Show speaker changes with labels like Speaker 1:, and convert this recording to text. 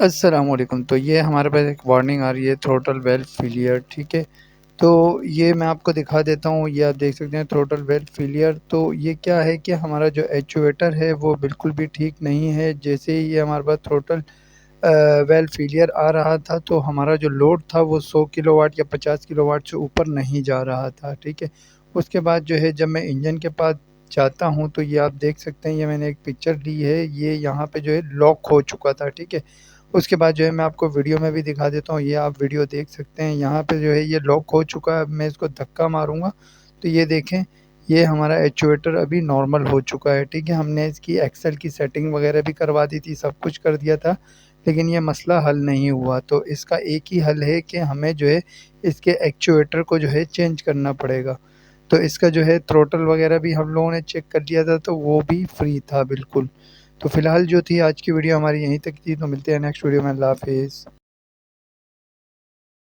Speaker 1: अस्सलाम वालेकुम। तो ये हमारे पास एक वार्निंग आ रही है थ्रोटल वेल्व फेलियर, ठीक है। तो ये मैं आपको दिखा देता हूँ, ये आप देख सकते हैं थ्रोटल वेल्व फेलियर। तो ये क्या है कि हमारा जो एक्चुएटर है वो बिल्कुल भी ठीक नहीं है। जैसे ही ये हमारे पास थ्रोटल वेल्व फेलियर आ रहा था तो हमारा जो लोड था वो 100 किलोवाट या 50 किलोवाट से ऊपर नहीं जा रहा था, ठीक है। उसके बाद जो है जब मैं इंजन के पास जाता हूँ तो ये आप देख सकते हैं, ये मैंने एक पिक्चर ली है, ये यहाँ पे जो है लॉक हो चुका था, ठीक है। उसके बाद जो है मैं आपको वीडियो में भी दिखा देता हूँ, ये आप वीडियो देख सकते हैं, यहाँ पे जो है ये लॉक हो चुका है। अब मैं इसको धक्का मारूँगा तो ये देखें, ये हमारा एक्चुएटर अभी नॉर्मल हो चुका है, ठीक है। हमने इसकी एक्सेल की सेटिंग वगैरह भी करवा दी थी, सब कुछ कर दिया था, लेकिन ये मसला हल नहीं हुआ। तो इसका एक ही हल है कि हमें जो है इसके एक्चुएटर को जो है चेंज करना पड़ेगा। तो इसका जो है थ्रोटल वगैरह भी हम लोगों ने चेक कर लिया था, तो वो भी फ्री था बिल्कुल। तो फ़िलहाल जो थी आज की वीडियो हमारी यहीं तक थी, तो मिलते हैं नेक्स्ट वीडियो में। अल्लाह हाफ़िज़।